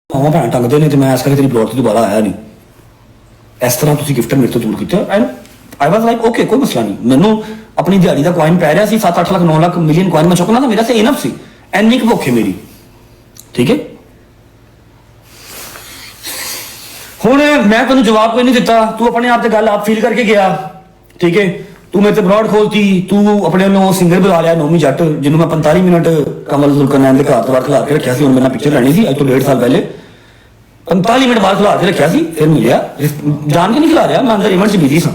ਮਾਵਾਂ ਭੈਣ ਟੰਗਦੇ ਨੇ ਤੇ ਮੈਂ ਇਸ ਕਰਕੇ ਤੇਰੀ ਬਲੌਗ ਤੇ ਦੁਬਾਰਾ ਆਇਆ ਨਹੀਂ। ਇਸ ਤਰ੍ਹਾਂ ਤੁਸੀਂ ਗਿਫਟ ਮੇਰੇ ਤੋਂ ਦੂਰ ਕੀਤਾ and I was like okay, ਕੋਈ ਮਸਲਾ ਨਹੀਂ। ਮੈਨੂੰ ਆਪਣੀ ਦਿਹਾੜੀ ਦਾ ਕੁਆਇਨ ਪੈ ਰਿਹਾ ਸੀ 7-8 ਲੱਖ 9 ਲੱਖ ਮਿਲੀਅਨ ਕੁਆਇਨ ਮੈਂ ਚੁੱਕਣਾ ਤਾਂ ਮੇਰਾ ਤੇ ਇਨਫ ਸੀ, ਐਨੀ ਕੁ ਭੁੱਖ ਹੈ ਮੇਰੀ। ਠੀਕ ਹੈ, ਹੁਣ ਮੈਂ ਤੈਨੂੰ ਜਵਾਬ ਕੋਈ ਨਹੀਂ ਦਿੱਤਾ, ਤੂੰ ਆਪਣੇ ਆਪ ਤੇ ਗੱਲ ਆਪ ਫੀਲ ਕਰਕੇ ਗਿਆ। ਠੀਕ ਹੈ, ਤੂੰ ਮੇਰੇ ਤੇ ਬਰੋਡ ਖੋਲਤੀ, ਤੂੰ ਆਪਣੇ ਨੂੰ ਸਿੰਗਰ ਬੁਲਾ ਲਿਆ ਨੌਮੀ ਜੱਟ, ਜਿਹਨੂੰ ਮੈਂ 45 ਮਿੰਟ ਕਮਲ ਜ਼ੁਲਕਰਨੈਨ ਦੇ ਘਰ ਤੋਂ ਬਾਹਰ ਖਿਲਾ ਕੇ ਰੱਖਿਆ ਸੀ। ਹੁਣ ਮੇਰੇ ਨਾਲ ਪਿਕਚਰ ਲੈਣੀ ਸੀ ਅੱਜ ਤੋਂ 1.5 ਸਾਲ ਪਹਿਲੇ, 45 ਮਿੰਟ ਬਾਹਰ ਖਿਲਾ ਕੇ ਰੱਖਿਆ ਸੀ, ਫਿਰ ਮਿਲਿਆ। ਜਾਣ ਕੇ ਨਹੀਂ ਖਿਲਾ ਰਿਹਾ, ਮੈਂ ਅੰਦਰ ਇਵੈਂਟ 'ਚ ਬਿਜੀ ਸਾਂ,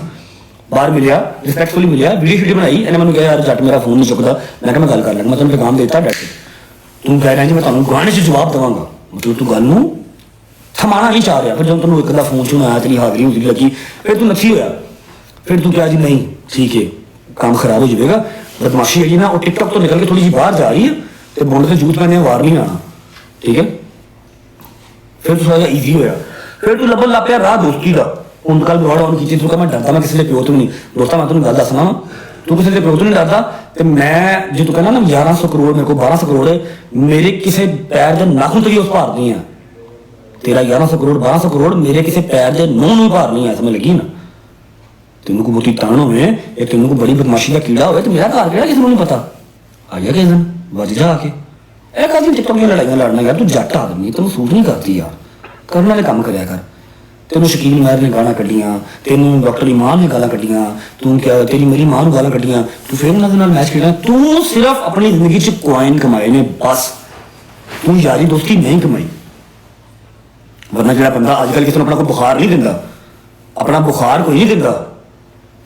ਬਾਹਰ ਮਿਲਿਆ, ਰਿਸਪੈਕਟਫੁਲੀ ਮਿਲਿਆ, ਵੀਡੀਓ ਬਣਾਈ। ਇਹਨੇ ਮੈਨੂੰ ਕਿਹਾ ਯਾਰ ਜੱਟ ਮੇਰਾ ਫੋਨ ਨਹੀਂ ਚੁੱਕਦਾ। ਮੈਂ ਕਿਹਾ ਮੈਂ ਗੱਲ ਕਰ ਲਾਂਗਾ, ਮੈਂ ਤੈਨੂੰ ਪੈਗਾਮ ਦੇਤਾ ਡੈਟ। ਤੂੰ ਕਹਿ ਰਿਹਾ ਜੀ ਮੈਂ ਤੁਹਾਨੂੰ ਗਾਣੇ 'ਚ ਜਵਾਬ ਦੇਵਾਂਗਾ, ਮਤਲਬ ਤੂੰ ਗੱਲ ਨੂੰ ਥਮਾਣਾ ਨਹੀਂ ਚਾਹ ਰਿਹਾ। ਫਿਰ ਜਦੋਂ ਤੈਨੂੰ ਇੱਕ ਦਾ ਫੋਨ 'ਚੋਂ ਆਇਆ, ਤੇਰੀ ਹਾਜ਼ਰੀ ਹੁੰਦੀ ਲੱਗੀ, ਫਿਰ ਤੂੰ ਨੱਥੀ ਹੋਇਆ। ਫਿਰ ਤੂੰ ਕਿਹਾ ਜੀ ਨਹੀਂ ਠੀਕ ਹੈ ਕੰਮ ਖਰਾਬ ਹੋ ਜਾਵੇਗਾ। ਬਦਮਾਸ਼ੀ ਹੈ ਜੀ ਨਾ, ਉਹ ਟਿਕਟੌਕ ਤੋਂ ਨਿਕਲ ਕੇ ਥੋੜੀ ਜਿਹੀ ਬਾਹਰ ਜਾ ਰਹੀ ਹੈ ਤੇ ਬੁੰਡ ਤੇ ਜੂਤ ਮੈਨੇ ਵਾਰ ਨਹੀਂ ਆਣਾ। ਠੀਕ ਹੈ, ਫਿਰ ਤੂੰ ਥੋੜਾ ਜਿਹਾ ਈਜ਼ੀ ਹੋਇਆ। ਫਿਰ ਤੂੰ ਲੱਭਣ ਲੱਗ ਪਿਆ ਰਾਹ ਦੋਸਤੀ ਦਾ। ਹੁਣ ਕੱਲ ਬਰੋਡ ਆਨ ਕੀਤੀ, ਤੂੰ ਕਹਿੰਦਾ ਮੈਂ ਡਰਦਾ, ਮੈਂ ਕਿਸੇ ਦੇ ਪਿਓ ਤੋਂ ਨਹੀਂ। ਦੋਸਤਾਂ ਮੈਂ ਤੈਨੂੰ ਗੱਲ ਦੱਸਣਾ ਵਾ, ਤੂੰ ਕਿਸੇ ਦੇ ਪਿਓ ਤੋਂ ਨਹੀਂ ਡਰਦਾ। ਤੇ ਮੈਂ ਜੇ ਤੂੰ ਕਹਿੰਦਾ ਨਾ 1100 ਕਰੋੜ ਮੇਰੇ ਕੋਲ 1200 ਕਰੋੜ ਹੈ, ਮੇਰੇ ਕਿਸੇ ਪੈਰ ਦੇ ਨਾਖੂਨ ਤੋਂ ਵੀ ਉਸ ਭਾਰ ਨਹੀਂ ਆ। ਤੇਰਾ 1100 ਕਰੋੜ 1200 ਕਰੋੜ ਮੇਰੇ ਕਿਸੇ ਪੈਰ ਦੇ ਨੂੰਹ ਨੂੰ ਭਾਰ ਨਹੀਂ ਆ। ਸਮਝ ਲੱਗੀ ਨਾ? ਤੈਨੂੰ ਕੋਈ ਬਹੁਤੀ ਤਾਣ ਹੋਵੇ, ਇਹ ਤੈਨੂੰ ਕੋਈ ਬੜੀ ਬਦਮਾਸ਼ੀ ਦਾ ਕੀੜਾ ਹੋਵੇ ਤੇ ਮੇਰਾ ਘਰ ਕਿਹੜਾ ਕਿਸੇ ਨੂੰ ਨਹੀਂ ਪਤਾ। ਆ ਗਿਆ ਕਿਸੇ ਦਿਨ ਵੱਜ ਜਾ ਆ ਕੇ ਇਹ ਕਾਹਦੀ ਟਿਕਟੌਕ ਦੀਆਂ ਲੜਾਈਆਂ ਲੜਨਾ ਯਾਰ। ਤੂੰ ਜੱਟ ਆਦਮੀ, ਤੈਨੂੰ ਸੂਟ ਨਹੀਂ ਕਰਦੀ ਯਾਰ, ਕਰਨ ਵਾਲੇ ਕੰਮ ਕਰਿਆ ਕਰ। ਤੈਨੂੰ ਸ਼ਕੀਲ ਮਹਿਰ ਨੇ ਗਾਲਾਂ ਕੱਢੀਆਂ, ਤੈਨੂੰ ਡਾਕਟਰ ਇਮਾਨ ਨੇ ਗਾਲਾਂ ਕੱਢੀਆਂ, ਤੂੰ ਕਿਹਾ ਤੇਰੀ ਮੇਰੀ ਮਾਂ ਨੂੰ ਗਾਲਾਂ ਕੱਢੀਆਂ, ਤੂੰ ਫਿਰ ਉਹਨਾਂ ਦੇ ਨਾਲ ਮੈਚ ਖੇਡਣਾ। ਤੂੰ ਸਿਰਫ ਆਪਣੀ ਜ਼ਿੰਦਗੀ 'ਚ ਕੁਆਇਨ ਕਮਾਏ ਨੇ ਬਸ, ਤੂੰ ਯਾਰੀ ਦੋਸਤੀ ਨਹੀਂ ਕਮਾਈ। ਵਰਨਾ ਜਿਹੜਾ ਬੰਦਾ ਅੱਜ ਕੱਲ੍ਹ ਕਿਸੇ ਨੂੰ ਆਪਣਾ ਕੋਈ ਬੁਖਾਰ ਨਹੀਂ ਦਿੰਦਾ, ਆਪਣਾ ਬੁਖਾਰ ਕੋਈ ਨਹੀਂ ਦਿੰਦਾ।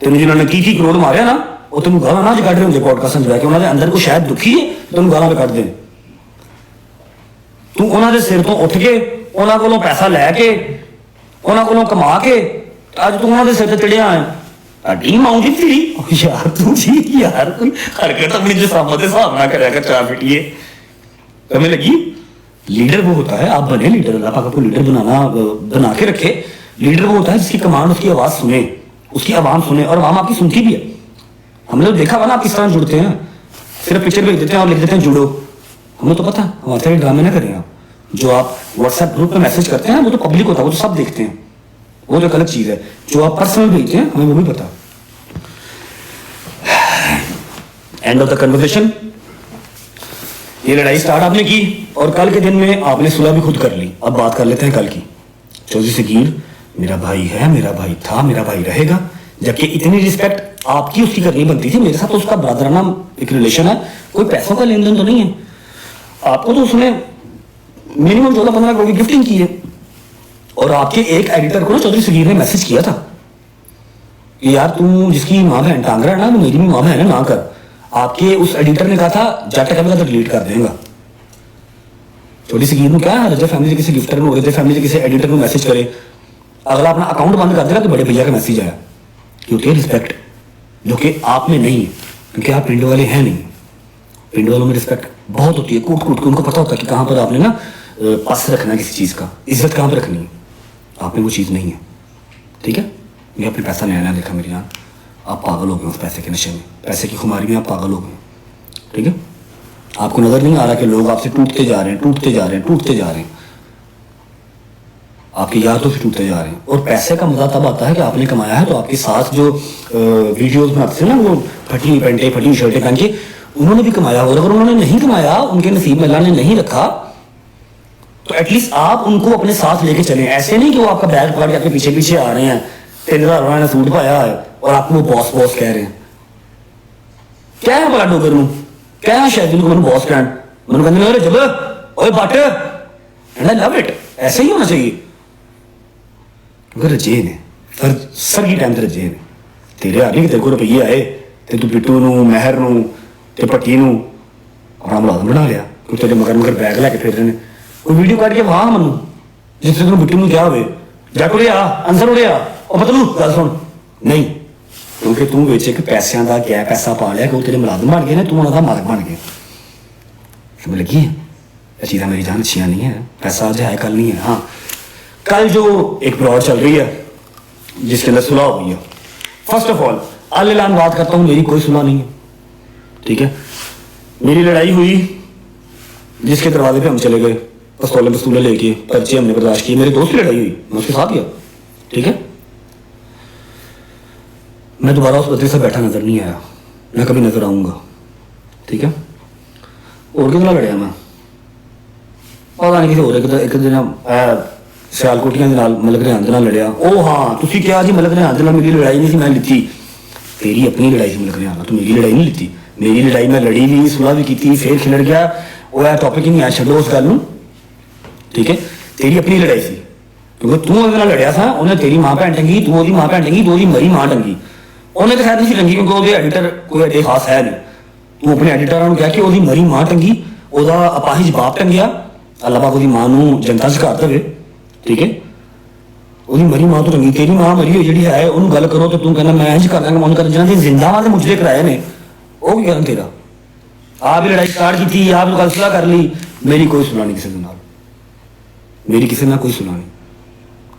ਤੈਨੂੰ ਜਿਹਨਾਂ ਨੇ 30 ਕਰੋੜ ਮਾਰਿਆ ਨਾ, ਉਹ ਤੈਨੂੰ ਗਾਲਾਂ ਨਾ ਕੱਢ ਰਹੇ ਹੁੰਦੇ ਪੋਡਕਾਸਟ 'ਚ ਬਹਿ ਕੇ, ਉਹਨਾਂ ਦੇ ਅੰਦਰ ਕੋਈ ਸ਼ਾਇਦ ਦੁਖੀ ਹੈ, ਤੈਨੂੰ ਗਾਲਾਂ ਕੱਢ ਦੇ। ਤੂੰ ਉਹਨਾਂ ਦੇ ਸਿਰ ਤੋਂ ਉੱਠ ਕੇ, ਉਹਨਾਂ ਕੋਲੋਂ ਪੈਸਾ ਲੈ ਕੇ, ਉਹਨਾਂ ਕੋਲੋਂ ਕਮਾ ਕੇ ਅੱਜ ਤੂੰ ਉਹਨਾਂ ਦੇ ਸਿਰ ਤੇ ਚੜਿਆ ਹੈ। ਅੱਡੀ ਮਾਉਂਦੀ ਤੇਰੀ ਯਾਰ, ਤੂੰ ਜੀ ਯਾਰ ਕੋਈ ਹਰਕਤ अपनी जिस्म के हिसाब ना करेगा कर चार फिटिए। तुम्हें लगी लीडर वो होता है, आप बने लीडर, अल्लाह पाक आपको लीडर बना के रखे। लीडर वो होता है जिसकी कमांड उसकी आवाज सुने, उसकी आवाम सुने और आवाम आपकी सुनती भी है। हमने तो देखा हुआ ना आप किस तरह जुड़ते हैं, सिर्फ पिक्चर भेज देते हैं और लिख देते हैं जुड़ो। हमें तो पता हमारे साथ ड्रामे ना करें आप। जो आप व्हाट्सएप ग्रुप में मैसेज करते हैं वो तो पब्लिक होता है, वो तो सब देखते हैं, वो तो एक अलग चीज है। जो आप पर्सनल भेजते हैं हमें वो भी पता। एंड ऑफ द कन्वर्सेशन, ये लड़ाई स्टार्ट आपने की और कल के दिन में आपने सुलह भी खुद कर ली। अब बात कर लेते हैं कल की। चौधरी सगीर मेरा भाई है, मेरा भाई था, मेरा भाई रहेगा। जबकि इतनी रिस्पेक्ट आपकी उसकी करनी बनती थी, मेरे साथ तो उसका ब्रदराना एक रिलेशन है, कोई पैसों का लेन देन तो नहीं है। आपको तो उसने मिनिमम 14-15 करोड़ की गिफ्टिंग की है। और आपके एक एडिटर को ना चौधरी सगीर ने मैसेज किया था कि यार तू जिसकी माँ बहन टांग रहा है ना, वो मेरी भी माँ बहन है ना कर। आपके उस एडिटर ने कहा था जाटा कभी तो डिलीट कर देगा। चौधरी सगीर ने क्या है, रजा फैमिली किसी गिफ्टर में रजा फैमिली किसी एडिटर को मैसेज करे, अगला अपना अकाउंट बंद कर देगा तो बड़े भैया का मैसेज आया कि होती है रिस्पेक्ट, जो कि आप में नहीं है क्योंकि आप पिंड वाले हैं नहीं। पिंड वालों में रिस्पेक्ट बहुत होती है, कूट कूट के उनको पता होता है कि कहाँ पर आपने ना पास रखना है किसी चीज़ का, इज्जत कहाँ पर रखनी है। आप में वो चीज़ नहीं है। ठीक है, ये अपने पैसा नया देखा मेरी जान, आप पागल हो गए उस पैसे के नशे में, पैसे की खुमारी में आप पागल हो गए। ठीक है, आपको नजर नहीं आ रहा कि लोग आपसे टूटते जा रहे हैं, टूटते जा रहे हैं, टूटते जा रहे हैं, आपके यादों से टूटते जा रहे हैं। और पैसे का मजा तब आता है कि आपने कमाया है तो आपके साथ जो वीडियोस में आते थे ना, वो फटी हुई पैंटें फटी हुई शर्टें पहन के, उन्होंने भी कमाया। और अगर उन्होंने नहीं कमाया, उनके नसीब में अल्लाह ने नहीं रखा, तो एटलीस्ट आप उनको अपने साथ लेके चलें। ऐसे नहीं कि वो आपका बैग पकड़ के आपके पीछे पीछे आ रहे हैं, 3000 सूट पाया है और आपको वो बॉस बॉस कह रहे हैं। क्या है भला डोगर में, क्या है शायद को बॉस कहन मैं कहते जब ओए but and I love it. ऐसे ही होना चाहिए क्योंकि रजे ने सर की टाइम रजे ने तेरे आ नहीं कि तेरे को रुपये आए तो तू बिट्टू नू महर नू ते भट्टी नू अपना मुलाजम बना लिया क्योंकि तेरे मगर मगर बैग लैके फिर रहे हैं। कोई वीडियो काट के वहां मनु जिससे तेन बिट्टू नू क्या हो जट उड़िया अंसर उड़िया और बतलू गल सुन नहीं, क्योंकि तू विच एक पैसों का गैप पैसा पा लिया कि तेरे मुलाजम बन गए ने, तू उन्होंने मालिक बन गया। समझ लगी है, ये चीज़ें मेरी जान अच्छी नहीं है। पैसा आज है कल नहीं है। हाँ, कल जो एक ब्रॉड चल रही है जिसके अंदर सुलह हुई है, फर्स्ट ऑफ ऑल अल्लाह बात करता हूँ, मेरी कोई सुलह नहीं है। ठीक है, मेरी लड़ाई हुई जिसके दरवाजे पे हम चले गए, पिस्तौलें लेके पर्चे हमने बर्दाश्त किए, मेरे दोस्त की लड़ाई हुई, मैं उसके साथ गया, ठीक है। मैं दोबारा उस बदले से बैठा नजर नहीं आया, मैं कभी नजर आऊंगा, ठीक है। और कितना लड़िया मैं पता नहीं किसी और एक दिन सियालकोटियां मलक रिहान के नाल लड़िया। ओ हाँ तुसी क्या जी मलक रिहान के नाल मेरी लड़ाई नहीं सी मैं लिती, तेरी अपनी लड़ाई सी मलक रिहान, तू मेरी लड़ाई नहीं लिती। मेरी लड़ाई मैं लड़ी भी, सुलह भी की, फिर खिलड़ गया, वो टॉपिक ही नहीं आया, छड्डो उस गल, ठीक है। तेरी अपनी लड़ाई सी क्योंकि तू ਉਹਦੇ ਨਾਲ लड़िया था, उन्हें तेरी मां भैन टंगी, तू ਉਹਦੀ मां भैन टंगी, तू ਉਹਦੀ मरी मां टंगी। ਉਹਨੇ ਤਾਂ ਖੈਰ ਨਹੀਂ ਟੰਗੀ क्योंकि ਉਹਦੇ ਐਡੀਟਰ ਕੋਈ ਐਡੇ ਖਾਸ ਹੈ ਨਹੀਂ। ਤੂੰ ਆਪਣੇ ਐਡੀਟਰਾਂ ਨੂੰ ਕਹਿ ਕੇ ਉਹਦੀ ਮਰੀ ਮਾਂ ਟੰਗੀ, ਉਹਦਾ ਅਪਾਹਿਜ ਬਾਪ ਟੰਗਿਆ, ਅੱਲਾਹ ਪਾਕ ਉਹਦੀ ਮਾਂ ਨੂੰ ਜੰਨਤਾਂ 'ਚ ਘਰ ਦੇਵੇ, ਠੀਕ ਹੈ। ਉਹਦੀ ਮਰੀ ਮਾਂ ਤੋਂ ਟੰਗੀ, ਤੇਰੀ ਮਾਂ ਮਰੀ ਹੋਈ ਜਿਹੜੀ ਹੈ ਉਹਨੂੰ ਗੱਲ ਕਰੋ ਤੇ ਤੂੰ ਕਹਿੰਦਾ ਮੈਂ ਇੰਝ ਕਰ ਦਾਂਗਾ, ਮਨ ਕਰ ਜਿਹਨਾਂ ਦੀ ਜ਼ਿੰਦਾ ਵਾਂ ਤੇ ਮੁਜਰੇ ਕਰਾਏ ਨੇ, ਉਹ ਕੀ ਕਰਨ ਤੇਰਾ। ਆਪ ਹੀ ਲੜਾਈ ਸਟਾਰਟ ਕੀਤੀ, ਆਪ ਨੂੰ ਗੱਲ ਸੁਲ੍ਹਾ ਕਰ ਲਈ, ਮੇਰੀ ਕੋਈ ਸੁਲ੍ਹਾ ਨਹੀਂ ਕਿਸੇ ਦੇ ਨਾਲ, मेरी किसी ना कोई सुना नहीं,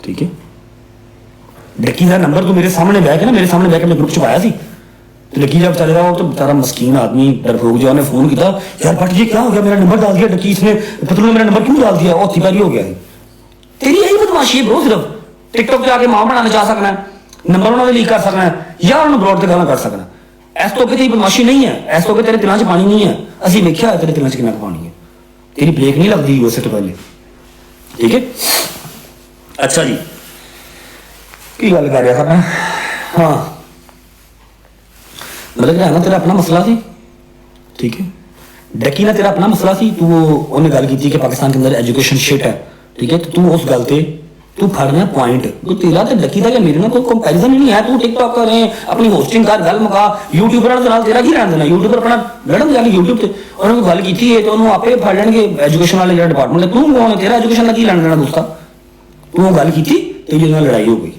ठीक है। डक्की का नंबर तो मेरे सामने बैठ के ना, मेरे सामने बैठ के मैं ग्रुप च पाया सी, तो डक्की जब चल रहा हो तो बेचारा मस्कीन आदमी डरपोक जो ने फोन किया, यार भट्ट जी क्या हो गया, मेरा नंबर डाल दिया डक्की इसने, पतलू ने मेरा नंबर क्यों डाल दिया, और पैरी हो गया। तेरी यही बदमाशी है ब्रो, सिर्फ टिकटॉक पे आके मां बनाना चाह सकना है, नंबर उन्होंने लीक कर सकना है या उन्होंने ब्रॉड से गाना कर सकना है। इस तो तेरी बदमाशी नहीं है, इस तो तेरे दिलों च पानी नहीं है, असं वेख्या तेरे दिलों च कितना पानी है, तेरी ब्रेक नहीं लगती उससे तो पहले, ठीक है। अच्छा जी की गल कर रहा था मैं, हाँ मतलब क्या है ना, तेरा अपना मसला थी, ठीक है। डकी ना तेरा अपना मसला थी, तू उन्हें गल की कि पाकिस्तान के अंदर एजुकेशन शिट है, ठीक है। तो तू उस गल ते तू फड़ना पॉइंट, तो तेरा तो डकी का या मेरे ना कोई कंपैरिजन ही नहीं है। तू टिकटॉक कर रहे अपनी होस्टिंग कर, गल मुका, यूट्यूबर तेरा की रहन देना, यूट्यूबर अपना लड़न जाके यूट्यूब से उन्होंने गल की है तो उन्होंने आपे फड़ लेंगे एजुकेशन वाले जो डिपार्टमेंट, तू कौन है, तेरा एजुकेशन का की लैन देना दोस्ता। तू गल की तेरी लड़ाई हो गई,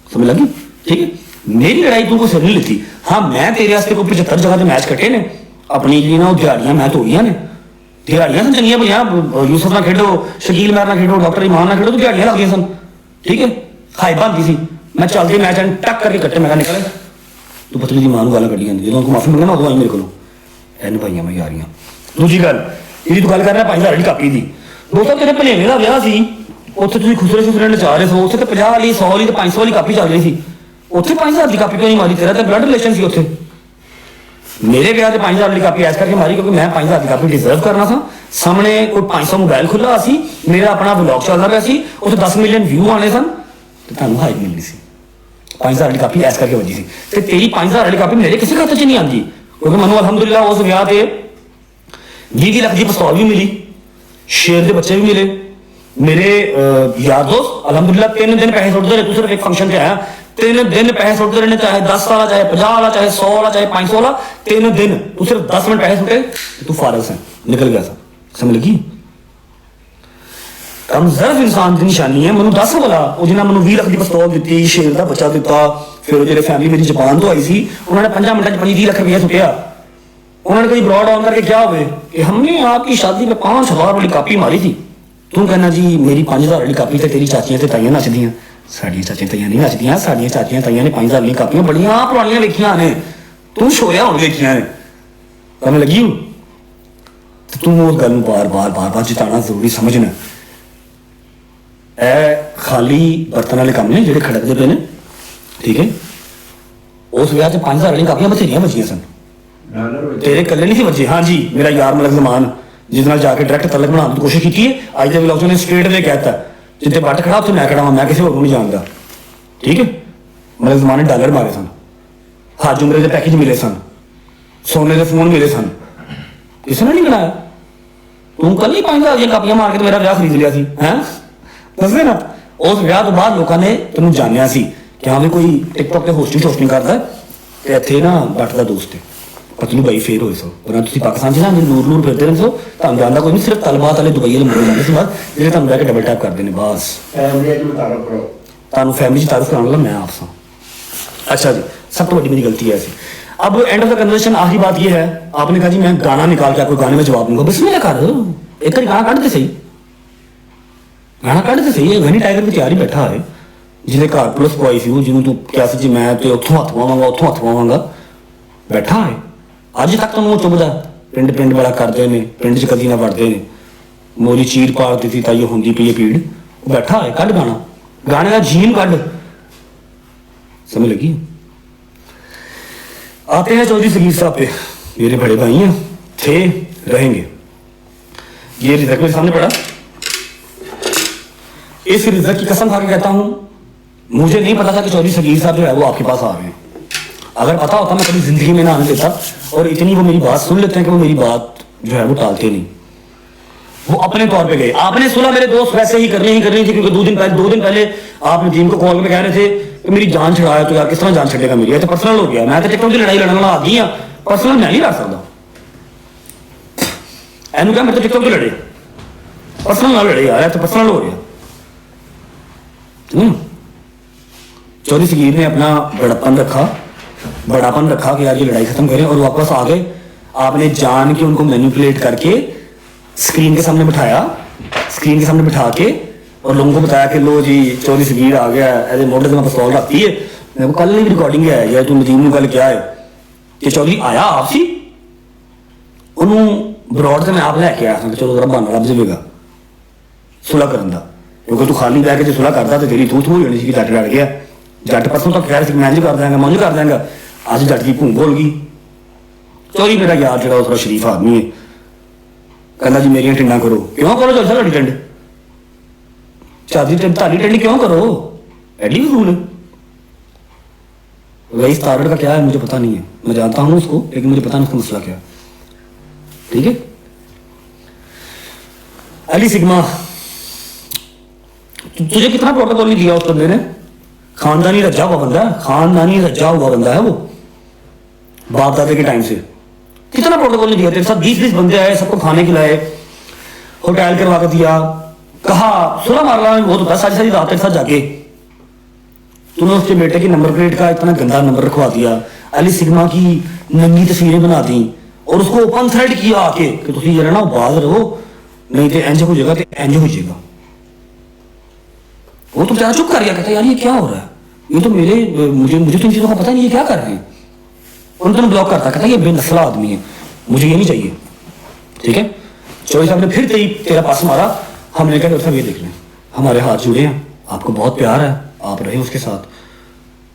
समझ लगी, ठीक है। मेरी लड़ाई तू को सिर नहीं लेती। हाँ मैं तेरे वास्ते कोई 75 जगह से मैच कटे ने, अपनी जी ना दिहाड़ियां मैं तोड़ियां ने, दिहाड़ियां सन चंगियां भैया, यूसुफ ना खेडो, शकील मैर ना खेडो, डॉक्टर ईमान ना खेडो, तो दिहाड़ियां लगदियां सन, ठीक है। हाई बनती सी, मैं चलते मैच टक करके कट्टे, मैं निकले तू पतली दी मां गल कड्डी जाती, जो माफी मंगना उदों आई मेरे को इन भाइयां मैं यारियां। दूजी गल जी तू गल कर रहा 5000 की कापी दी, दोस्तों तेरे भलेवे का विआह सी, उत्थे तुसीं खुसरे खुसरे नचा रहे सो, उत्थे तो 50 वाली 100 वाली 500 वाली कापी चल रही थी, उत्थे 5000 की कापी क्यों नहीं मारी, तेरा तो ब्लड रिलेशन सी उत्थे। मेरे ब्याह 5000 वाली कापी ऐस करके मारी क्योंकि मैं 5000 की कापी डिजर्व करना था, सामने कोई 500 मोबाइल खुला सी, मेरा अपना व्लॉग चलता रहा सी, उत्थे 10 मिलियन व्यू आने सन, तो तुहानूं हाइप मिलनी सी। 5000 वाली कापी ऐस करके वजी सी, ते तेरी 5000 वाली कापी मेरे किसी खाते च नहीं आती, क्योंकि मैनूं अलहमदुलिल्लाह उस ब्याह ते 20 लाख की पिस्तौल भी मिली, शेर के बच्चे भी मिले, मेरे यार दोस्त अलहमदुलिल्लाह 3 दिन पैसे सुटते रहे। तू सिर्फ एक फंक्शन पे आया, 3 दिन पैसे सुटते रहने, चाहे 10 वाला, चाहे 50 वाला, चाहे 100 वाला, चाहे 500 वाला, 3 दिन तू सिर्फ 10 मिनट पैसे सुटे, तू फारग से निकल गया था, समझ लगी। कमजोर इंसान की निशानी है। मैं 10 वाला जिन्हें मैं 20 लाख की पिस्तौल दी, शेर का बच्चा दिता, फिर जो फैमिली मेरी जापान तो आई सी, उन्होंने 5 मिनट 20 लाख रुपया सुटिया, उन्होंने कहीं ब्रॉड ऑन करके क्या हुए कि हमने आपकी शादी में 5000 वाली कापी मारी थी। तू कहना जी मेरी 5000 वाली कापी तो तेरी चाचियां ते ताइयां नचदियां, साड़ियां चाचियां ताइयां नहीं नचदियां, साड़ियां चाचियां ताइयां ने 5000 वाली कापियां बड़ियां पुरानियां वेखियां ने, तू छोया हुण वेखियां ने, समझ लगी। तो तू उस गल नूं बार बार बार बार जिताना जरूरी समझना। ए खाली बर्तन वाले काम ने जिहड़े खड़कदे पे ने, ठीक है। उस ब्याह च 5000 वाली कापियां बथेरियां बचियां सन, तेरे कल्ले नहीं सी बची। हाँ जी मेरा यार मलक ज़मान जिस जाके डायरैक्ट तलक बनाने की कोशिश की है, अज के व्लॉग ने स्ट्रेट वे कहता जितने बट खड़ा उत्थे मैं खड़ा मैं किसी होर नहीं जानता, ठीक है। मलक ज़मान ने डॉलर मारे सन, हज उमरे के पैकेज मिले सन, सोने के फोन मिले सन, किसी ने नहीं बनाया। तू कल ही 5000 दी कापियां मार के तो मेरा ब्याह खरीद लिया सी, हैं दस दे ना। उस ब्याह तो बाद लोगों ने तेन जानिया सी कि हाँ भी कोई टिकटॉक पे होस्टिंग शोस्टिंग करता है, इत्थे ना बट का दोस्त है पतलू भाई फेर होए सो, वरना तुसीं पाकिस्तान च ना नूर नूर फिरते रहंदे सो, तुहानूं जानदा कोई नहीं, सिर्फ तलबात वाले दुबई वाले मुंडे जांदे सी बस, ਜਿਹੜੇ ਤੁਹਾਨੂੰ ਬਹਿ ਕੇ ਡਬਲ ਟੈਪ ਕਰਦੇ ਨੇ बस। ਤੁਹਾਨੂੰ फैमिली तारुफ कराने वाला मैं आपसे। अच्छा जी सब तो बड़ी मेरी गलती है ऐसी। अब एंड ऑफ द कन्वर्सेशन आखिरी बात ये है, आपने कहा जी मैं गाना निकाल के आपको गाने में जवाब दूंगा, बिस्मिल्लाह कर एक बार गाना कढ़ दे सही, गाना कढ़ दे सही। घनी टाइगर भी तैयार ही बैठा है ਜਿਹਦੇ ਘਰ ਪੁਲਿਸ ਪਵਾਈ ਸੀ, ਉਹ ਜਿਹਨੂੰ ਤੂੰ ਕਿਹਾ ਸੀ ਜੀ ਮੈਂ ਤੇ ਉੱਥੋਂ ਹੱਥ ਪਾਵਾਂਗਾ ਉੱਥੋਂ ਹੱਥ ਪਾਵਾਂਗਾ, ਬੈਠਾ ਹੈ। ਅੱਜ ਤੱਕ ਤੁਹਾਨੂੰ ਉਹ ਚੁੱਭਦਾ, ਪਿੰਡ ਪਿੰਡ ਵਾਲਾ ਕਰਦੇ ਨੇ, ਪਿੰਡ 'ਚ ਕਦੀ ਨਾ ਵੜਦੇ ਨੇ, मोरी चीर पार दी ताइयो होंगी पी पीड़, बैठा है कड गाना, गाने का जीन कड, समझ लगी। आते हैं चौधरी सगीर साहब पे, मेरे बड़े भाई हैं, थे, रहेंगे। ये रिजल्ट मेरे सामने पड़ा, इस रिजल्ट की कसम खा के कहता हूं, मुझे नहीं पता था कि चौधरी सगीर साहब जो है वो आपके पास आ रहे हैं। अगर पता होता मैं कभी जिंदगी में ना आने देता। और इतनी वो मेरी बात सुन लेते हैं कि वो मेरी बात जो है वो टालते नहीं, वो अपने तौर पे गए। आपने सुना मेरे दोस्त वैसे ही करनी थी, क्योंकि 2 दिन पहले आप नदीम को कॉल में कह रहे थे कि मेरी जान छुड़ाया, तो यार किस तरह जान छड़ेगा मेरी, तो पर्सनल हो गया। मैं तो टिकटॉक की लड़ाई लड़ने वाला आदमी हां, पर्सनल मैं नहीं लड़ सकता। एनू क्या, मैं तो टिकटॉक की लड़े, पर्सनल ना लड़े यार, तो पर्सनल हो गया। चौधरी सगीर ने अपना बड़ापन रखा कि यार ये लड़ाई खत्म करें, और वापस आ गए। आपने जान के उनको मैनिपुलेट करके स्क्रीन के सामने बिठा के और लोगों को बताया कि लो जी चौधरी सगीर आ गया, ऐसे मोटे से पिस्तौल रखती है। मेरे को कल नहीं रिकॉर्डिंग है यार, तू नदीम ने कल क्या है कि चौधरी आया आपसी उन्होंने ब्रॉड से मैं आप लैके आया था, चलो जरा बहाना लभ जाएगा सुलह करन दा, क्योंकि तू खाली बह के सुलह करता तो तेरी तू हो जानी सी। जट लड़ गया, जट परसों तक कह रहा मैं कर देंगा, अज जट की भूं बोल गई। चौधरी मेरा यार जो थोड़ा शरीफ आदमी है, कहना जी मेरिया टिंडा करो, क्यों करो चल साड़ी टिंड, ताली टिंड क्यों करो, एडी भी रूल। रईस तारड़ का क्या है मुझे पता नहीं है, मैं जानता हूं उसको लेकिन मुझे पता नहीं उसका मसला क्या है। ठीक है, अली सिग्मा तुझे कितना प्रोटोकॉल नहीं दिया उस बंदे ने, खानदानी रज्जा हुआ बंदा है वो, बाप दादे के टाइम से कितना प्रोटोकॉल नहीं दिया तेरे साथ। 20 बंदे आए, सबको खाने खिलाए, होटल करवा कर दिया, कहा सुलह मारला में बहुत होता है, सारी रात तेरे साथ जाके तूने उसके बेटे की नंबर प्लेट का इतना गंदा नंबर रखवा दिया, अली सिग्मा की नंगी तस्वीरें बना दी और उसको ओपन थ्रेड किया आके कि तुम जरा ना बाज रहो नहीं तो इंज हो जाएगा। वो तो बेचारा चुप कर गया, कहता यार ये क्या हो रहा है, ये तो मुझे तो इन चीजों का पता नहीं, ये क्या कर रहे हैं। उन्होंने ब्लॉक करता, कहता ये बेनस्ला आदमी है, मुझे ये नहीं चाहिए। ठीक है, चौधरी साहब ने फिर तेरा पास मारा, हमने कहा साहब ये देख लें हमारे हाथ जुड़े हैं, आपको बहुत प्यार है, आप रहे उसके साथ,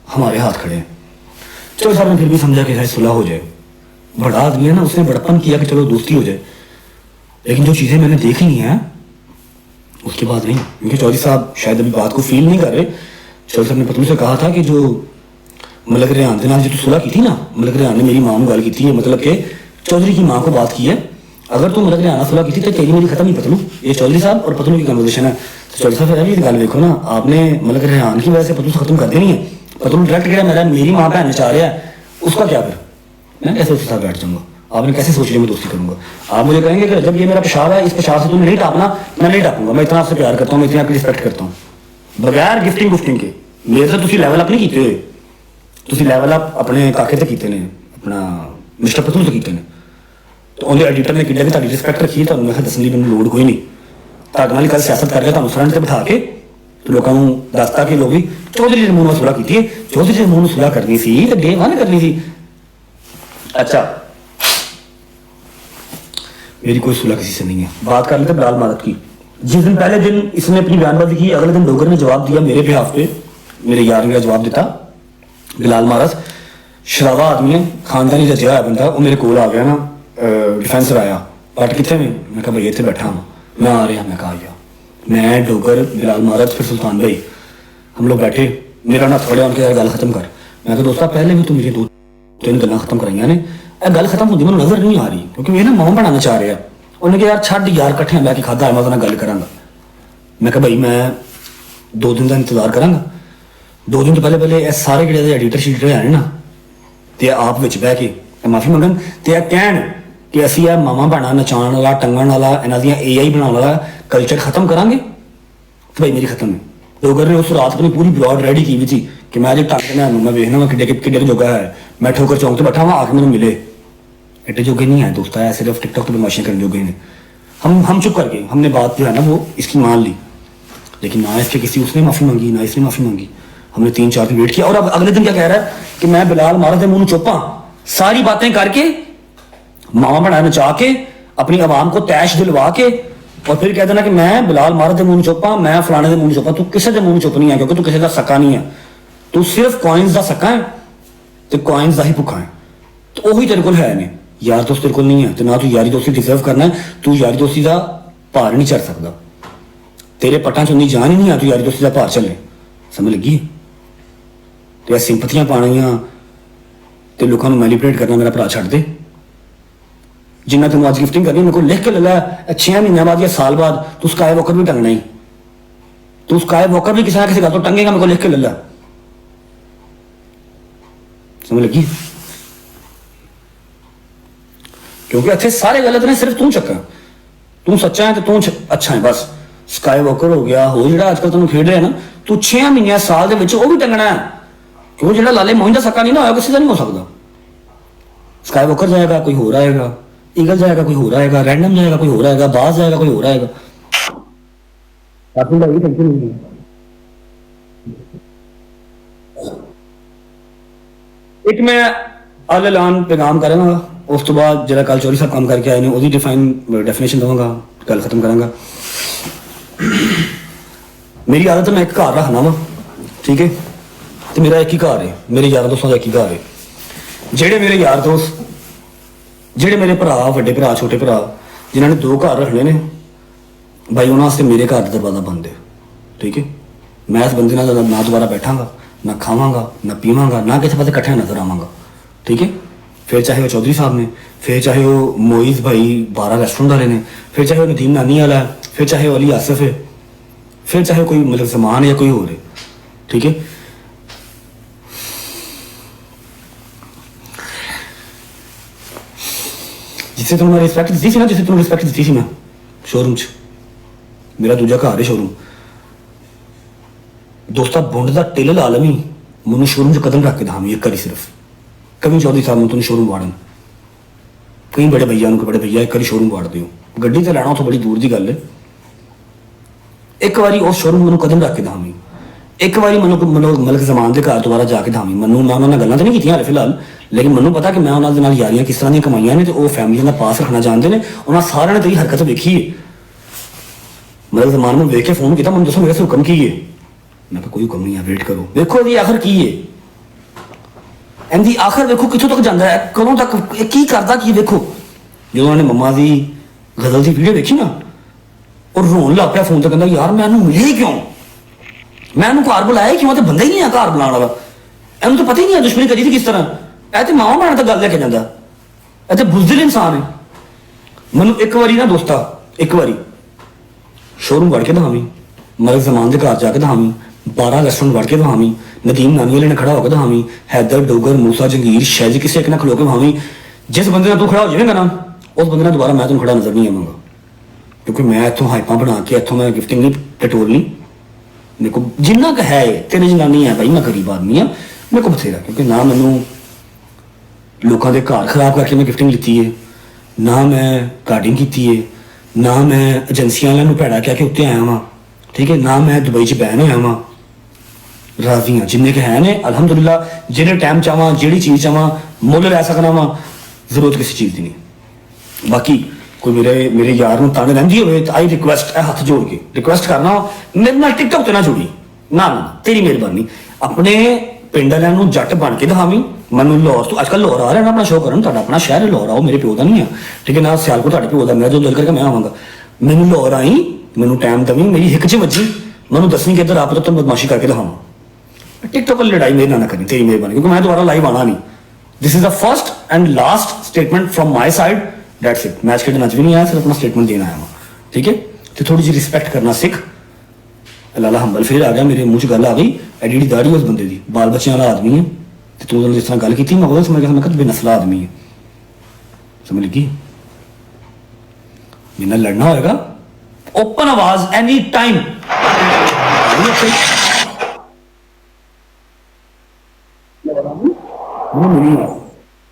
हमारे हाथ खड़े हैं। चौधरी साहब ने फिर भी समझा कि शायद सुलह हो जाए, बड़ा आदमी है ना, उसने बड़प्पन किया कि चलो दोस्ती हो जाए। लेकिन जो चीजें मैंने देख ली हैं उसके बाद नहीं, क्योंकि चौधरी साहब शायद अभी बात को फील नहीं कर रहे। चौधरी साहब ने पतलू से कहा था कि जो मलक रेहान के नाम जो सुलह की थी ना, मलक रेहान ने मेरी मां में गल की थी, मतलब कि चौधरी की मां को बात की है, अगर तू मलक रेहान सुलह की थी तो तेरी मेरी खत्म ही पतलू। ये चौधरी साहब और पतलू की कन्वर्सेशन है। तो चौधरी साहब ये गल देखो ना, आपने मलक रेहान की वजह से पतलू से खत्म कर देनी है, पतलू डायरेक्ट कह मेरी मां भैन चाह रहा है, उसका क्या फिर मैं कैसे उसके साथ बैठ जाऊंगा, आपने कैसे सोच लिया मैं दोस्ती करूंगा। आप मुझे कहेंगे कि जब ये मेरा पेशाब है, इस पेशाब से तुम्हें नहीं टापना, मैं नहीं टापूंगा, मैं इतना आपसे प्यार करता हूँ, मैं इतनी आपकी रिस्पेक्ट करता हूँ, बगैर गिफ्टिंग के मेरे से तुम लैवल अप नहीं किए हुए, तुम लैवल अप अपने काके से किए ने, अपना मिस्टर पतलू से किए ने। तो उन्हें एडिटर ने किया कि तारी रिस्पेक्ट रखी, तो मैं दसने की मैंने लोड़ कोई नहीं, ताकि नाल कल सियासत करके तुम फ्रंट से बिठा के तो लोगों को दसता कि लोग भी चौधरी ने मुंह सुलह की, चौधरी ने मुंह सुलह करनी सी तो डे 1 करनी सी। अच्छा मेरी कोई सुलह किसी से नहीं है। बात कर लेते बिलाल मारत की। जिस दिन पहले दिन इसने अपनी बयानबाजी की, अगले दिन डोगर ने जवाब दिया मेरे बिहाफ पे, मेरे यार ने जवाब दिता। बिलाल मारत शराबा आदमी है, खानदानी रजिया है बंदा, वो मेरे कोल आ गया ना, डिफेंसर आया, बट कितने में, मैं कहा भाई इतने बैठा हूँ, मैं आ रहा, मैं कहा आया, मैं डोगर बिलाल मारत फिर सुल्तान भाई, हम लोग बैठे, मेरा ना थोड़े उनके गल खत्म कर। मैं कहा दोस्तों पहले भी तुम मुझे 2-3 गल्लां खत्म कराइयां ने, गल खत्म होती मैं नजर नहीं आ रही, क्योंकि मैं ना मां बनाना चाह रहा। उन्हें कहा यार छड़ यार कट्ठे बैठ के खादा मैं उन्हें गल करांगा। मैं कहा भाई मैं 2 दिन का इंतजार करांगा। 2 दिन तो पहले सारे ਜਿਹੜੇ एडिटर शीटर है ना, ते आप विच बह के माफी मंगन ते कहन कि असी यह मामा भैणा नचाण वाला टंगण वाला इन्हां दियां AI बनाने वाला कल्चर खत्म करांगे, तो भाई मेरी खत्म है। डोगर ने उस रात अपनी पूरी ब्लॉड रेडी की हुई थी कि मैं अज टंग मैं वेखना वा किड्डे जोगा है, मैं ठोकर चौंक से बैठा हुआ, आके मैंने मिले, एड्डे जोगे नहीं है दोस्त, है सिर्फ टिकटॉक पर बदमाशियां करने जोगे ने। हम चुप करके हमने बात जो है ना वो इसकी मान ली, लेकिन ना इसके किसी उसने माफी मांगी ना इसने माफी मांगी। हमने 3-4 दिन वेट किया, और अब अगले दिन क्या कह रहा है कि मैं बिलाल मारत के मुंह चुपा, सारी बातें करके मामा बना नचा के अपनी आवाम को तैश दिलवा के और फिर कह देना कि मैं बिलाल मारद के मुंह चुप हाँ, मैं फलाने के मुंह चुप हाँ। तू किसी के मुंह चुप नहीं है, क्योंकि तू किसी का सक्का नहीं है। तू सिर्फ कॉइन्स का सक्का है तो कॉइन्स का ही भुखा है। तो वही तेरे को है नहीं, यार दोस्त तेरे को नहीं है, तो ना तू यारी दोस्ती डिजर्व करना है। तू यारी दोस्ती का भार नहीं चढ़ सकता, तेरे पट्टा च उन्नी जान ही नहीं आ तू यारी दोस्ती का भार चले। समझ लगी? तो सिंपतियां पानियां तो लोगों को मैनिपुलेट करना मेरा भरा छड़ दे। जिन्ना तुम आज गिफ्टिंग करनी मेरे को लिख के ले ला, 6 महीने बाद या साल बाद तू स्काई वॉकर भी टंगना ही, तू स्काई वॉकर भी किसी ना किसी गल तो टंगेगा, मेरे को लिख के ले ला। समझ लगी? क्योंकि अच्छे सारे गलत ने, सिर्फ तू चक्का, तू सच्चा है तो तू अच्छा है बस। स्काई वॉकर हो गया, हो जो आजकल तुम खेड रहे ना, तू 6 महीने साल के भी टंगना है। क्योंकि जो लाले मोहिंदा सक्का नहीं ना होया किसी का नहीं हो सकता। स्काई वॉकर जाएगा कोई हो आएगा, ईगल जाएगा कोई हो आएगा, रैंडम जाएगा कोई हो आएगा, बाज जाएगा कोई हो आएगा। एक मैं अल ऐलान पैगाम करूंगा, उस तो बाद जरा कल चौधरी साहब काम करके आए ने उसकी डेफिनेशन दूंगा, गल खत्म करांगा। मेरी आदत है मैं एक घर रखना वा, ठीक है, तो मेरा एक ही घर है, मेरे यार दोस्तों का एक ही घर है। जेड़े मेरे यार दोस्त, जेड़े मेरे भरा, वड्डे भरा, छोटे भरा, जिन्होंने 2 घर रखने ने भाई, उन्होंने मेरे घर का दरवाजा बंद है, ठीक है। मैं इस बंदे ना दोबारा बैठांगा, ना खावांगा, ना पीवांगा, ना किसी पास इकट्ठे नजर आवांगा, ठीक है। फिर चाहे वो चौधरी साहब ने, फिर चाहे वो मोइज भाई 12 रेस्टोरेंट वाले ने, फिर चाहे वो नदीम नानी वाला है, फिर चाहे वो अली आसिफ है, फिर चाहे कोई मतलब जमान या कोई और है, ठीक है। जिससे तुमने रिस्पेक्ट दी थी ना, जिससे तुमने रिस्पेक्ट दी थी मैं शोरूम च, मेरा दूजा घर है शोरूम दोस्ता, बुंड का टिल ला लवी, मैं शोरूम च कदम रख के दामी एक बारी सिर्फ। कभी चौधरी साहब ने तुम शोरूम वाड़न, कई बड़े भैया बड़े भैया एक बारी शोरूम वाड़ दियो, गड्डी तो लैना उतों बड़ी दूर की गल है। एक बारी उस शोरूम मैं कदम रख के दामी, एक बारी मलक जमान के घर दोबारा जाके दामी। मैं उन्होंने गल्लां तो नहीं कीतियां फिलहाल, लेकिन मैं पता कि मैं उन्होंने यारियां किस तरह दी कमाइयां ने, तो वो फैमिली का पास रखना जानते हैं। उन्होंने सारे ने तेरी हरकत वेखी है। मलक जमान में वेख के फोन किया, मैं दसो मेरे से हुक्म की है, मैं कोई हुक्म नहीं है, वेट करो, देखो जी आखिर की है, एंदी आखिर देखो कितों तक जाता है, कदों तक की करता की। देखो जो उन्होंने मम्मा की गजल की वीडियो देखी ना, और रोन लग पाया फोन तो, कहता यार मैं मिले क्यों, मैं घर बुलाया क्यों, तो बंदा ही नहीं है घर बुला वाला, एनू तो पता ही नहीं है दुश्मनी करी थी किस तरह। ऐ तो मावा भैन तक गल लेके जाता, ऐ तो बुजदिल इंसान है। मैं एक बारी ना दोस्ता, एक बारी शोरूम वड़ के दहावी, मलक जमान के घर जाके दहावी, 12 रेस्टोरेंट वड़ के दहावी, नदीम नानी वाले ने खड़ा होकर दहावी, हैदर डोगर मूसा जंगीर शैज किसी एक ना खलो के दहावी। जिस बंदे तू खड़ा हो जाएगा ना, उस बंदे दोबारा मैं तुम खड़ा नजर नहीं आवांगा, क्योंकि मैं इतों हाइपा बना के इतों मैं गिफ्टिंग नहीं टटोरनी। मेरे को जिन्ना क है तेरे जिन्ना नहीं है भाई, मैं गरीब आदमी हाँ, मेरे को बथेरा, क्योंकि ना मैनू लोगों के घर खराब करके मैं गिफ्टिंग लीती है, ना मैं कार्डिंग की है, ना मैं एजेंसियां वालों भैड़ा कह के उत्ते आया वहाँ, ठीक है, ना मैं दुबई च बैन होया वहाँ। राजी हाँ जिन्ने के है ने अलहमदुलिल्लाह, जिन्हें टाइम चाहवा जी चीज़ चाहवा मुल लै सकना वा, जरूरत किसी चीज़ की नहीं। बाकी कोई मेरे यार में ताने रही हो, आई रिक्वेस्ट है हाथ जोड़ के रिक्वेस्ट करना, मेरे नाल टिकटॉक ते ना जुड़ी ना, तेरी मेहरबानी अपने पिंड वालों जट बन के दिखावी। मैं लाहौर तो अजकल लाहौर आ रहा है ना अपना शो करन, अपना शहर है लाहौर, आओ, मेरे प्यो का नहीं है, ठीक है ना, सियालकोट तुहाडे प्यो का, मैं जो दिल करके मैं आवांगा। मैनू लाहौर आई, मैनू टाइम दवी, मेरी हिक च वजी, मैं दसवीं कि इधर आप तो बदमाशी करके दिखावा। टिकटॉक वाली लड़ाई मेरे ना करी, तेरी मेहरबानी, क्योंकि मैं दोबारा लाइव आना नहीं। This is the first and last statement from my side, that's it. Match खेलना भी नहीं आया, सिर्फ अपना स्टेटमेंट देना आया, ठीक है। तो थोड़ी सी रिस्पेक्ट करना सीख। लाला हंबल फिर आ गया, मेरे मुंह च गल आ गई, एडी दाढ़ी उस बंदे की, बाल बच्चे वाला आदमी है, तो तू जिस तरह गल की मैं वो समझ गया, बेनस्ला आदमी है, समझ लगी। मेरे लड़ना होगा ओपन आवाज एनी टाइम,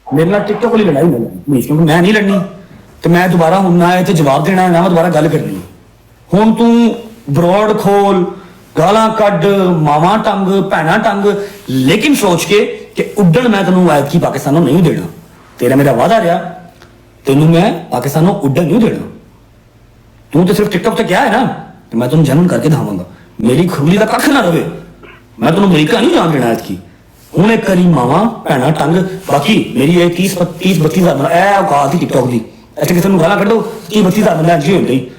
मेरे नाल टिकटॉक वाली लड़ाई ना लड़ी, क्योंकि मैं नहीं लड़नी, तो मैं दोबारा हूं ना इत्थे जवाब देना, ना मैं दोबारा गल करनी। हुण तू ब्रॉड खोल, गालां कड, मावा टंग, भैना टंग, लेकिन सोच के कि उड्डण मैं तेनों ऐतकी पाकिस्तानों नहीं देना। तेरा मेरा वादा रहा, तेनों मैं पाकिस्तानों उड्डण नहीं देना। तू तो सिर्फ टिकटॉक ਤੇ क्या है ना ਤੇ ਮੈਂ ਤੈਨੂੰ ਜਨਮ ਕਰਕੇ ਦਿਖਾਵਾਂਗਾ ਮੇਰੀ ਖੁਰਲੀ ਦਾ ਕੱਖ ਨਾ ਰਵੇ ਮੈਂ ਤੈਨੂੰ ਅਮਰੀਕਾ ਨਹੀਂ ਜਾਣ ਦੇਣਾ ਐਤਕੀ ਹੁਣ ਇੱਕ ਕਰੀ ਮਾਵਾਂ ਭੈਣਾਂ ਟੰਗ ਬਾਕੀ ਮੇਰੀ ਇਹ 30 32 ਹਜ਼ਾਰ ਇਹ ਔਕਾਤ ਹੀ ਟਿਕਟੌਕ ਦੀ ਇੱਥੇ ਕਿਸੇ ਨੂੰ ਗਾਲਾਂ ਕੱਢੋ 30 32 ਹਜ਼ਾਰ ਬੰਦਾ ਜੀ ਹੁੰਦੇ ਹੀ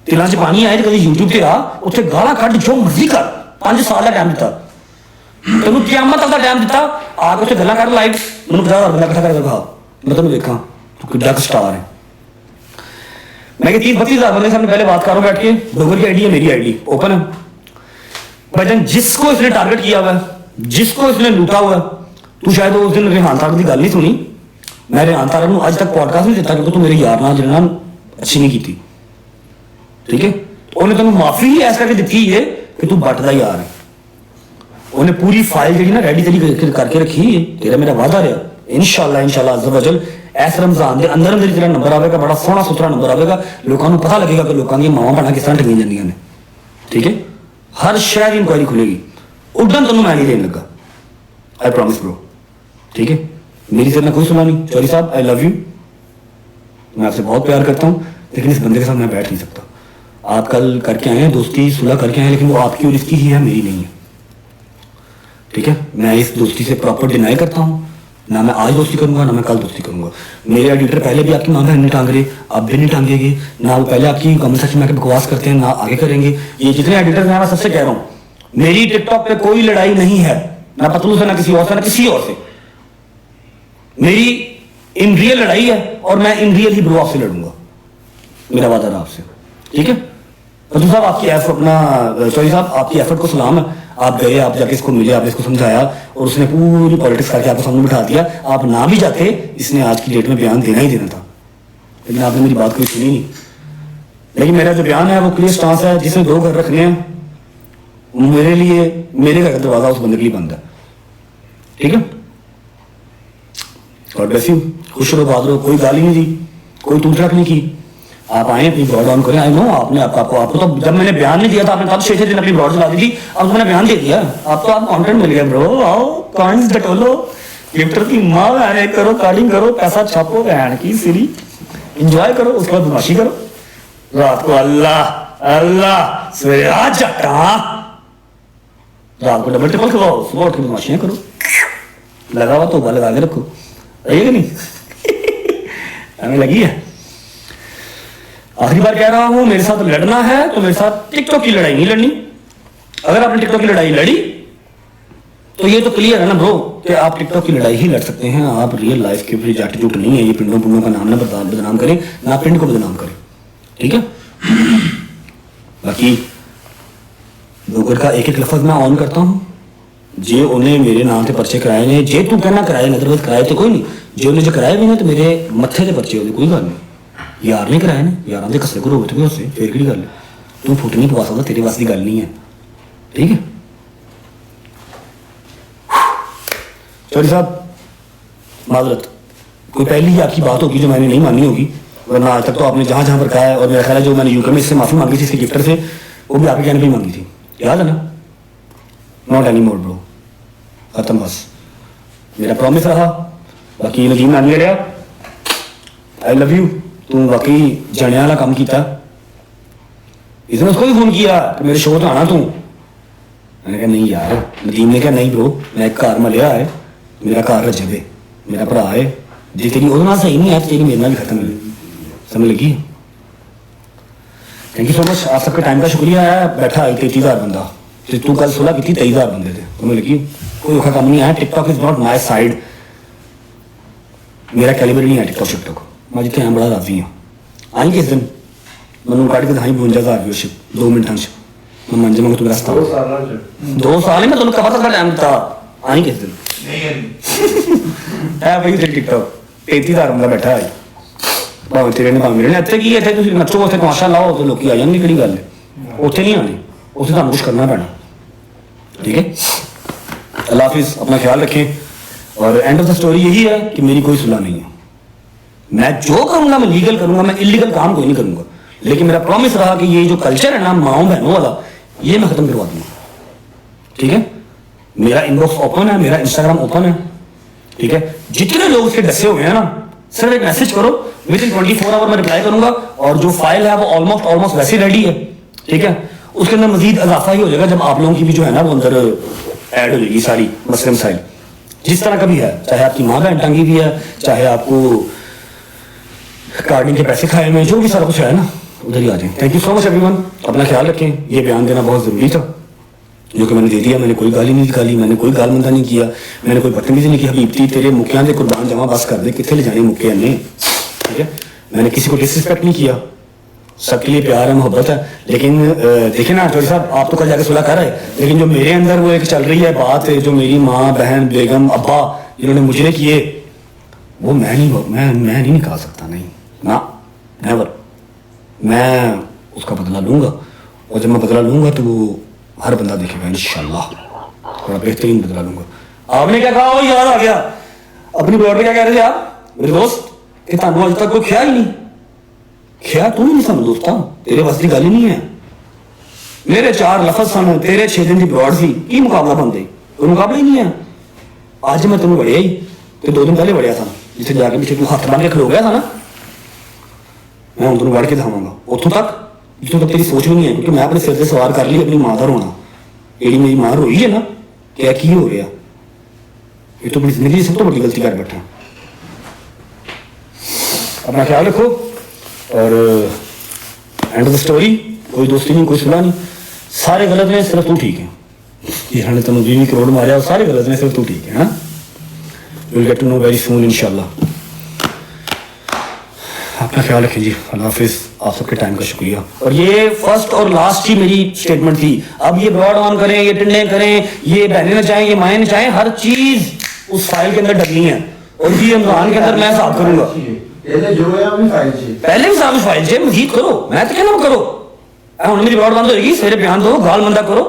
ਦਿਲਾਂ 'ਚ ਪਾਣੀ ਆਏ ਤੇ ਕਦੀ YouTube ਤੇ ਆ ਉੱਥੇ ਗਾਲਾਂ ਕੱਢ ਜੋ ਮਰਜ਼ੀ ਕਰ 5 ਸਾਲ ਦਾ ਟਾਈਮ ਦਿੱਤਾ ਤੈਨੂੰ ਕਿਆਮਤ ਦਾ ਟਾਈਮ ਦਿੱਤਾ ਆ ਕੇ ਉੱਥੇ ਗੱਲਾਂ ਕਰ ਲਾਈਵ ਮੈਨੂੰ 50 ਹਜ਼ਾਰ ਬੰਦਾ ਇਕੱਠਾ ਕਰਕੇ ਦਿਖਾ मैं तेन देखा तू किड्डा स्टार है मैं 30-32 हज़ार बंदे सामने पहले बात करो बैठ के डोगर की आईडी है मेरी आईडी ओपन है भाईजान जिसको इसने टारगेट किया हुआ है जिसको इसने लूटा हुआ है तू शायद उस दिन रेहान तारक की गल नहीं सुनी मैं रेहान तारक को अज तक पॉडकास्ट नहीं दिता क्योंकि तू मेरे यार नाल जिन्ना अच्छी नहीं की ठीक है उन्हें तेन माफी ही ऐसा करके दी है कि तू बट का यार है उन्हें पूरी फाइल जी ना रेडी तेरी करके रखी है तेरा मेरा वादा रहा इंशाल्लाह अज़्ज़ व जल इस रमजान के अंदर अंदर तेरा नंबर आएगा बड़ा सोहना सुथरा नंबर आएगा लोगों को पता लगेगा कि लोगों की मावां भैणां किस तरह ठगी जांदियां ने ठीक है हर शहर की इंक्वायरी खुलेगी उड़न तेनों मैं नहीं देने लगा आई प्रॉमिस ब्रो ठीक है मेरी तेरे कोई सुना नहीं चौधरी साहब आई लव यू मैं आपसे बहुत प्यार करता हूँ लेकिन इस बंदे के साथ मैं बैठ नहीं सकता आप कल करके आए हैं दोस्ती सुलह करके आए लेकिन वो आपकी और इसकी ही है मेरी नहीं है ठीक है मैं इस दोस्ती से प्रॉपर डिनाई करता हूँ ना मैं आज दोस्ती करूंगा ना मैं कल दोस्ती करूंगा मेरे एडिटर पहले भी आपकी मांगा नहीं टांग रहे अब भी नहीं टांगेंगे ना वो पहले आपकी कमेंट सेक्शन में आके बकवास करते हैं ना आगे करेंगे ये जितने एडिटर हैं मैं सबसे कह रहा हूँ मेरी टिकटॉक पे कोई लड़ाई नहीं है ना पतलू से ना किसी और से ना किसी और से मेरी इन रियल लड़ाई है और मैं इन रियल ही ब्रो आपसे लड़ूंगा मेरा वादा रहा आपसे ठीक है पतलू साहब आपकी अपना सॉरी साहब आपकी एफर्ट को सलाम है आप गए आप जाके इसको मिले आपने इसको समझाया और उसने पूरी पॉलिटिक्स करके आपको सामने बिठा दिया आप ना भी जाते इसने आज की डेट में बयान देना ही देना था लेकिन आपने मेरी बात कोई सुनी नहीं लेकिन मेरा जो बयान है वो क्लियर स्टांस है जिसने 2 घर रखने हैं मेरे लिए मेरे घर का दरवाजा उस बंदे के लिए बंद है ठीक है गॉड ब्लेस यू खुश रहो बात रहो कोई गाली नहीं दी कोई तूत रख नहीं की आप आए अपनी ब्रॉड ऑन करें आई नो आपने आपको तो जब मैंने बयान नहीं दिया था आपने तब 6 दिन अपनी ब्रॉड चला दी थी अब तो मैंने बयान दे दिया अब तो आप कंटेंट मिल गया ब्रो आओ कॉइंस डटोलो गिफ्टर की माँ बहने करो कार्डिंग करो पैसा छापो बहन की सीरी एंजॉय करो उसके बाद बदमाशी करो रात को अल्लाह अल्लाह सवेरे आ जटा रात को डबल ट्रिपल खवाओ सुबह उठ के बदमाशियां करो लगा हुआ तोबा लगा के रखो रहेगा नहीं हमें लगी है आखिरी बार कह रहा हूं मेरे साथ लड़ना है तो मेरे साथ टिकटॉक की लड़ाई नहीं लड़नी अगर आपने टिकटॉक की लड़ाई लड़ी तो ये तो क्लियर है ना ब्रो कि आप टिकटॉक की लड़ाई ही लड़ सकते हैं आप रियल लाइफ के फिर एटीट्यूड नहीं है ये पिंडों पुंडों का नाम ना बदनाम करें ना पिंड को बदनाम करें ठीक है बाकी डोगर का एक लफ्ज मैं ऑन करता हूं जे उन्हें मेरे नाम से पर्चे कराए ने जे तू कहना कराए अदरवाइज कराए तो कोई नहीं जे उन्हें जो कराए भी ने तो मेरे मत्थे से पर्चे होते कोई गल नहीं यार नहीं कराए ने यार दे कसरे को रोकते उससे फिर की गल तू फुट नहीं पवा सकता तेरे वास की गल नहीं है ठीक है चौधरी साहब माजरत कोई पहली ही आपकी बात होगी जो मैंने नहीं मानी होगी वरना आज तक तो आपने जहां जहां पर कहा है और मेरा ख्याल है जो मैंने यूके में इससे माफी मांगी थी इसके गिफ्टर से वो भी आपके कहने पर मांगी थी याद है ना नॉट एनी मोर ब्रो खत्म बस मेरा प्रॉमिस रहा बाकी नजीम नानी रहा आई लव यू तू वाकई जने वाला काम किया इसने उसको भी फोन किया कि मेरे शो तो आना तू मैंने कहा नहीं यार नदीम ने कहा नहीं ब्रो मैं एक घर में लिया है मेरा घर रजबे मेरा भरा है जे तेरी वो सही नहीं है तो तेरी मेरे नाल भी खत्म है समझ लगी थैंक यू सो मच आप सबके टाइम का शुक्रिया है बैठा है 33,000 बंदा तो तू कल 16 की 23,000 बंदे थे समझ लगी कोई औखा काम नहीं है TikTok is not my side मेरा कैलिबर नहीं है टिकटॉक शिकटॉक मैं जितने हैं बड़ा राजी हाँ आई किस दिन मैं कट के दिखाई 52,000 व्यूअरशिप 2 मिनटा मैं मन जमा तू रास्ता 2 साल ही मैं तेन कब तक टाइम दिता आई किस दिन है भाई तेरी टिकटॉक 33,000 बंदा बैठा है भावें तेरे ने भावें मेरे ने इतने की इतने तुम नचो उत्थे तमाशा लाओ तो लोग आ जाएंगे कि गल है उत्थे नहीं आने उत्थे तुहानू कुछ करना पैना ठीक है अल्लाह हाफिज अपना ख्याल रखें और एंड ऑफ द स्टोरी यही है कि मेरी कोई सुलह नहीं है मैं जो करूंगा मैं लीगल करूंगा मैं इलीगल काम कोई नहीं करूंगा लेकिन मेरा प्रॉमिस रहा कि ये जो कल्चर है ना माओ बहनों वाला ये मैं खत्म करवा दूंगा ठीक है मेरा इनबॉक्स ओपन है मेरा इंस्टाग्राम ओपन है ठीक है जितने लोग उसके डसे हुए हैं ना सिर्फ एक मैसेज करो विद इन 24 आवर मैं रिप्लाई करूंगा, और जो फाइल है वो ऑलमोस्ट वैसे रेडी है, ठीक है। उसके अंदर मजीद इजाफा ही हो जाएगा जब आप लोगों की भी जो है ना वो अंदर ऐड हो जाएगी सारी मसले मसाइल, जिस तरह का भी है, चाहे आपकी माँ बहन टंगी हुई है, चाहे आपको कार्डिंग के पैसे खाए हुए, जो भी सारा कुछ है ना उधर ही आ जाए। Thank you so much everyone, अपना ख्याल रखें। ये बयान देना बहुत ज़रूरी था जो कि मैंने दे दिया। मैंने कोई गाली नहीं निकाली, मैंने कोई गाल मंदा नहीं किया, मैंने कोई बदतमीजी नहीं की। हबीबती तेरे मुक्कियां दे कुर्बान जमा बस कर दे, कितने ले जाने मुक्के ने, ठीक है। मैंने किसी को डिसरिस्पेक्ट नहीं किया, सबके लिए प्यार है, मोहब्बत है। लेकिन देखिए ना चौधरी साहब, आप तो कल जाके सुलह कर रहे, लेकिन जो मेरे अंदर वो एक चल रही है बात, जो मेरी माँ बहन बेगम अब्बा जिन्होंने मुझे किए, वो मैं नहीं निकाल सकता, नहीं ना, नेवर। मैं उसका बदला लूंगा, और जब मैं बदला लूंगा तो वो हर बंदा देखेगा इंशाल्लाह, थोड़ा बेहतरीन बदला लूंगा। आपने क्या कहा, याद आ गया अपनी ब्लॉग में, क्या कह रहे थे आप मेरे दोस्त कि तुम अज तक कोई ख्या ही नहीं, ख्या तू नहीं समझ दोस्ता, तेरे बस की गल ही नहीं है। मेरे 4 लफज सन, तेरे 6 दिन की ब्रॉड सी, की मुकाबला बनते, कोई मुकाबला ही नहीं है। आज मैं तेन वड़िया ही, तो 2 दिन पहले वड़िया था, जिसे जाके पीछे तू हथ बन के खलो गया था ना, मैं हूं तेन वड़ के दिखावांगा उतों तक जितों तक तेरी सोच भी नहीं है, क्योंकि मैं अपने सिर से सवार कर ली अपनी माँ का रोना। एड़ी मेरी माँ रोई है ना, क्या की हो गया, ये तो अपनी जिंदगी की सब तो बड़ी गलती कर बैठा। अपना ख्याल रखो, और एंड ऑफ द स्टोरी, कोई दोस्ती नहीं, कोई सुलह नहीं, सारे गलत हैं, सिर्फ तू ठीक है। जिन्होंने ने तेन 20 करोड़ मारा, सारे गलत हैं, सिर्फ तू ठीक है। हाँ, will get to know very soon इंशाल्लाह। अपना ख्याल रखें जी, अल्लाह हाफिज़। आप सबके टाइम का शुक्रिया। और ये फर्स्ट और लास्ट ही मेरी स्टेटमेंट थी। अब ये ब्रॉड ऑन करें, ये टिंडे करें, ये बहने न चाहें, ये माएँ न चाहें, हर चीज उस फाइल के अंदर डलनी है, और ये रमजान के अंदर मैं साफ करूंगा। पहले भी साफ फाइल से मजीद करो, मैं तो कहना करो। हम मेरी ब्रॉड बंद होगी, सवेरे बयान दो, गाल मंदा करो,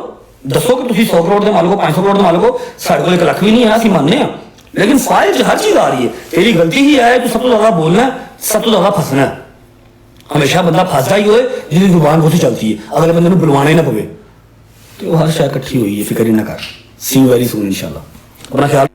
दसो कि तुम 100 करोड़ के मालिक हो, 500 करोड़ के मालिक हो, साढ़े को 1 लाख भी नहीं है, असं मानने हैं, लेकिन फाइल च हर चीज आ रही है। तेरी गलती ही है, तू सब तो ज्यादा बोलना है, सब तो ज्यादा फंसना है। हमेशा बंदा फंसदा ही होए जिसकी जुबान बहुत ही चलती है, अगले बंदे बुलवाना ही ना पवे, तो हर शायद इकट्ठी हुई है, फिक्र ही ना कर। सी यू वेरी सून इंशाल्लाह। अपना ख्याल